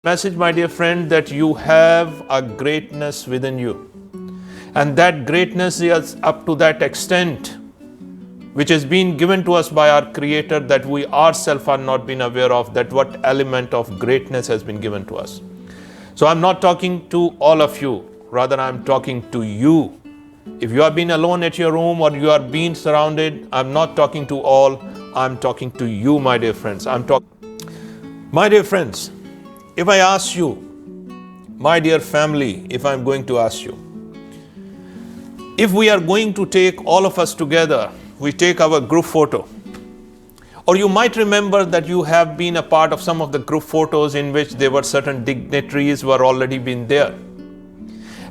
Message, my dear friend, that you have a greatness within you. And that greatness is up to that extent which has been given to us by our Creator that we ourselves are not been aware of, that what element of greatness has been given to us. So I'm not talking to all of you, rather I'm talking to you. If you have been alone at your room or you are being surrounded, I'm not talking to all, I'm talking to you, my dear friends. My dear friends, if I ask you, my dear family, if I'm going to ask you, if we are going to take all of us together, we take our group photo, or you might remember that you have been a part of some of the group photos in which there were certain dignitaries who are already been there.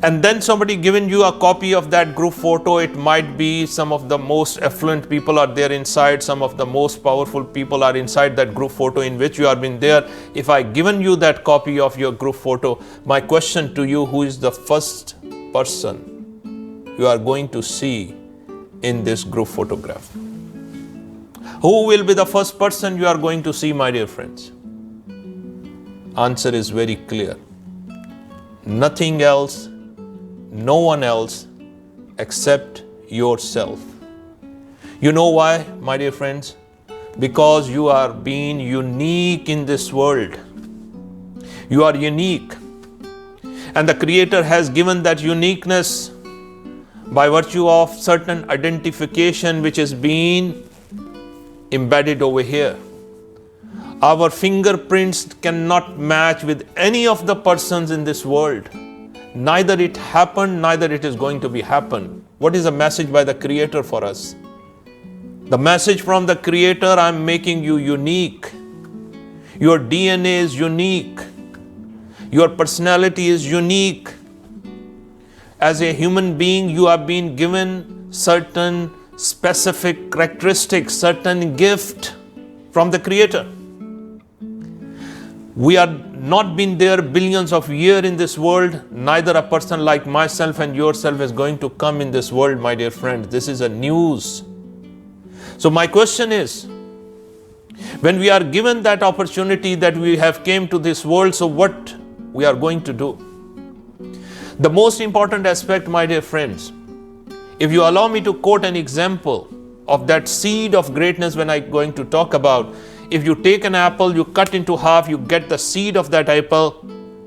And then somebody given you a copy of that group photo. It might be some of the most affluent people are there inside, some of the most powerful people are inside that group photo in which you have been there. If I given you that copy of your group photo, my question to you, who is the first person you are going to see in this group photograph? Who will be the first person you are going to see, my dear friends? Answer is very clear. Nothing else, no one else except yourself. You know why, my dear friends? Because you are being unique in this world. You are unique. And the Creator has given that uniqueness by virtue of certain identification which is being embedded over here. Our fingerprints cannot match with any of the persons in this world. Neither it happened, neither it is going to be happen. What is the message by the Creator for us? The message from the Creator, I'm making you unique. Your DNA is unique. Your personality is unique. As a human being, you have been given certain specific characteristics, certain gift from the Creator. We are not been there billions of years in this world. Neither a person like myself and yourself is going to come in this world, my dear friend. This is a news. So my question is, when we are given that opportunity that we have came to this world, so what we are going to do? The most important aspect, my dear friends, if you allow me to quote an example of that seed of greatness when I'm going to talk about, if you take an apple, you cut into half, you get the seed of that apple.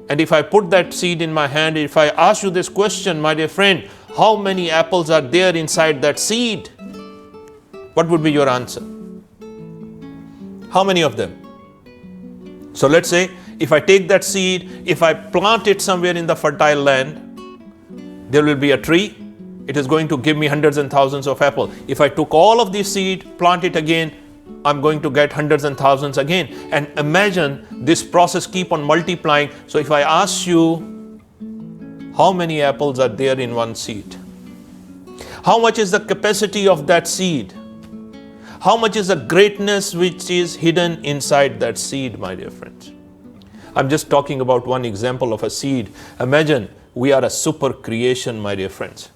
And if I put that seed in my hand, if I ask you this question, my dear friend, how many apples are there inside that seed? What would be your answer? How many of them? So let's say, if I take that seed, if I plant it somewhere in the fertile land, there will be a tree. It is going to give me hundreds and thousands of apples. If I took all of this seed, plant it again, I'm going to get hundreds and thousands again. And imagine this process keep on multiplying. So if I ask you, how many apples are there in one seed? How much is the capacity of that seed? How much is the greatness which is hidden inside that seed, my dear friends? I'm just talking about one example of a seed. Imagine we are a super creation, my dear friends.